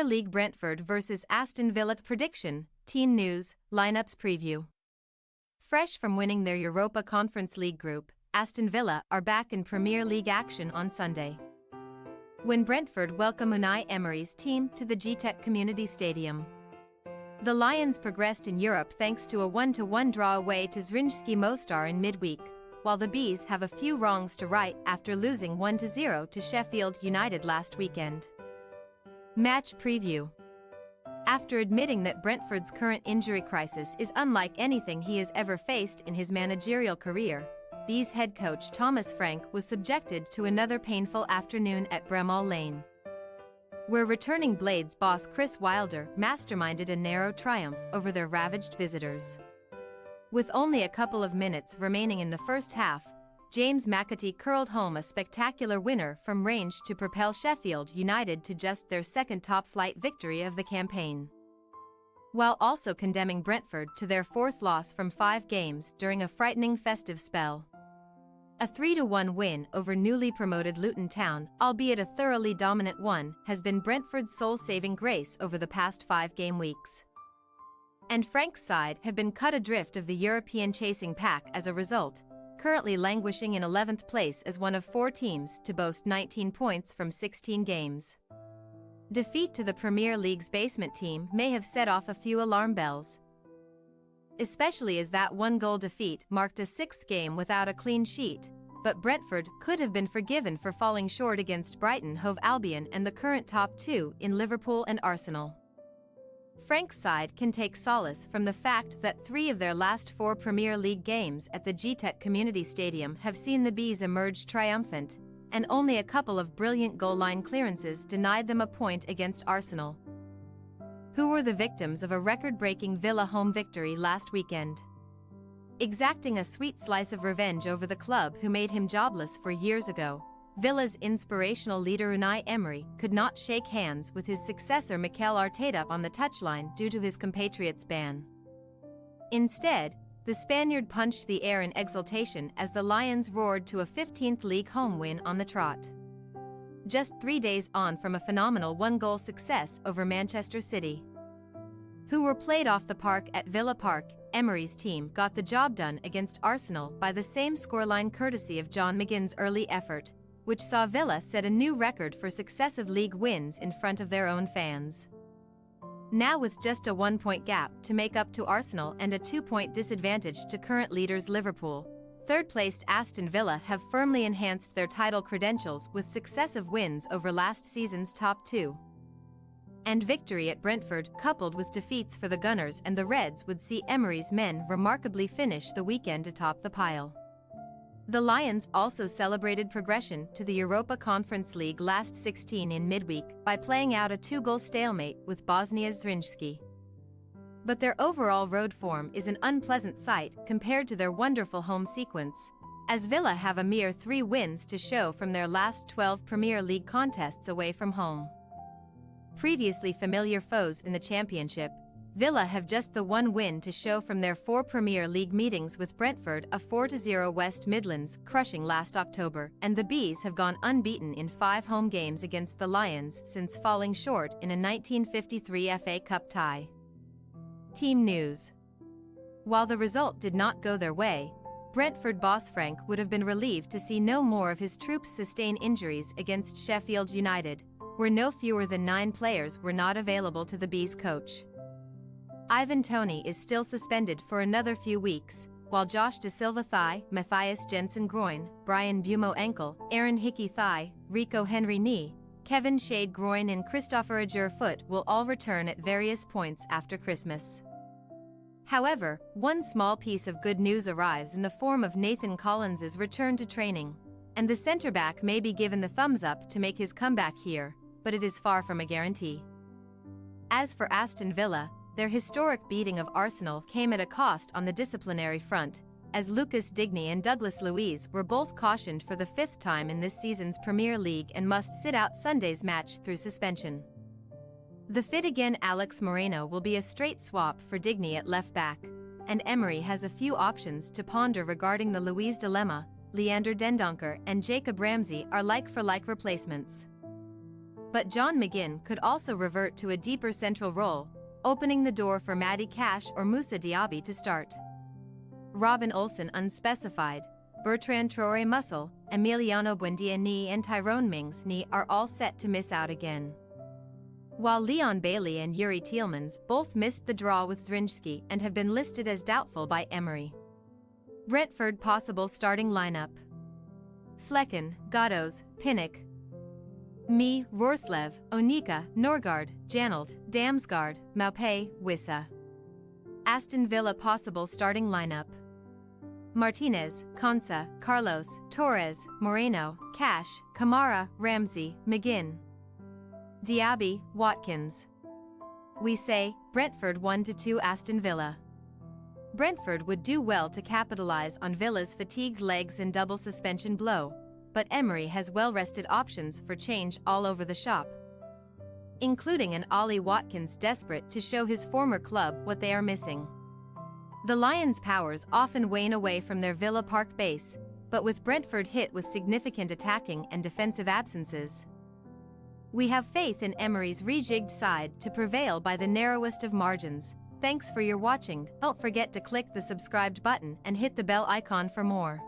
League Brentford vs Aston Villa prediction, team news, lineups preview. Fresh from winning their Europa Conference League group, Aston Villa are back in Premier League action on Sunday, when Brentford welcome Unai Emery's team to the Gtech Community Stadium. The Lions progressed in Europe thanks to a 1-1 draw away to Zrinjski Mostar in midweek, while the Bees have a few wrongs to right after losing 1-0 to Sheffield United last weekend. Match preview. After admitting that Brentford's current injury crisis is unlike anything he has ever faced in his managerial career, Bees head coach Thomas Frank was subjected to another painful afternoon at Bramall Lane, where returning Blades boss Chris Wilder masterminded a narrow triumph over their ravaged visitors. With only a couple of minutes remaining in the first half, James McAtee curled home a spectacular winner from range to propel Sheffield United to just their second top-flight victory of the campaign, while also condemning Brentford to their fourth loss from 5 games during a frightening festive spell. A 3-1 win over newly promoted Luton Town, albeit a thoroughly dominant one, has been Brentford's sole saving grace over the past 5 game weeks. And Frank's side have been cut adrift of the European chasing pack as a result, currently languishing in 11th place as one of 4 teams to boast 19 points from 16 games. Defeat to the Premier League's basement team may have set off a few alarm bells, especially as that 1-goal defeat marked a 6th game without a clean sheet, but Brentford could have been forgiven for falling short against Brighton Hove Albion and the current top 2 in Liverpool and Arsenal. Frank's side can take solace from the fact that 3 of their last 4 Premier League games at the Gtech Community Stadium have seen the Bees emerge triumphant, and only a couple of brilliant goal line clearances denied them a point against Arsenal, who were the victims of a record-breaking Villa home victory last weekend, exacting a sweet slice of revenge over the club who made him jobless 4 years ago. Villa's inspirational leader Unai Emery could not shake hands with his successor Mikel Arteta on the touchline due to his compatriot's ban. Instead, the Spaniard punched the air in exultation as the Lions roared to a 15th league home win on the trot, just 3 days on from a phenomenal 1-goal success over Manchester City, who were played off the park at Villa Park. Emery's team got the job done against Arsenal by the same scoreline courtesy of John McGinn's early effort, which saw Villa set a new record for successive league wins in front of their own fans. Now with just a 1-point gap to make up to Arsenal and a 2-point disadvantage to current leaders Liverpool, third-placed Aston Villa have firmly enhanced their title credentials with successive wins over last season's top 2. And victory at Brentford coupled with defeats for the Gunners and the Reds would see Emery's men remarkably finish the weekend atop the pile. The Lions also celebrated progression to the Europa Conference League last 16 in midweek by playing out a 2-goal stalemate with Bosnia's Zrinjski. But their overall road form is an unpleasant sight compared to their wonderful home sequence, as Villa have a mere 3 wins to show from their last 12 Premier League contests away from home. Previously familiar foes in the Championship, Villa have just the 1 win to show from their 4 Premier League meetings with Brentford, a 4-0 West Midlands crushing last October, and the Bees have gone unbeaten in 5 home games against the Lions since falling short in a 1953 FA Cup tie. Team news. While the result did not go their way, Brentford boss Frank would have been relieved to see no more of his troops sustain injuries against Sheffield United, where no fewer than 9 players were not available to the Bees coach. Ivan Toney is still suspended for another few weeks, while Josh Da Silva thigh, Matthias Jensen groin, Brian Bumo ankle, Aaron Hickey thigh, Rico Henry knee, Kevin Shade groin and Christopher Ajur foot will all return at various points after Christmas. However, one small piece of good news arrives in the form of Nathan Collins's return to training, and the centre-back may be given the thumbs up to make his comeback here, but it is far from a guarantee. As for Aston Villa, their historic beating of Arsenal came at a cost on the disciplinary front, as Lucas Digne and Douglas Luiz were both cautioned for the 5th time in this season's Premier League and must sit out Sunday's match through suspension. The fit-again Alex Moreno will be a straight swap for Digne at left-back, and Emery has a few options to ponder regarding the Luiz dilemma. Leander Dendoncker and Jacob Ramsey are like-for-like replacements. But John McGinn could also revert to a deeper central role, opening the door for Matty Cash or Moussa Diaby to start. Robin Olsen unspecified, Bertrand Traoré muscle, Emiliano Buendia knee and Tyrone Mings knee are all set to miss out again. While Leon Bailey and Yuri Tielemans both missed the draw with Zrinjski and have been listed as doubtful by Emery. Brentford possible starting lineup: Flecken, Gattos, Pinnock, Mee, Rorslev, Onika, Norgard, Janelt, Damsgaard, Maupay, Wissa. Aston Villa possible starting lineup: Martinez, Konsa, Carlos, Torres, Moreno, Cash, Kamara, Ramsey, McGinn, Diaby, Watkins. We say, Brentford 1-2 Aston Villa. Brentford would do well to capitalize on Villa's fatigued legs and double suspension blow, but Emery has well-rested options for change all over the shop, including an Ollie Watkins desperate to show his former club what they are missing. The Lions' powers often wane away from their Villa Park base, but with Brentford hit with significant attacking and defensive absences, we have faith in Emery's rejigged side to prevail by the narrowest of margins. Thanks for your watching. Don't forget to click the subscribed button and hit the bell icon for more.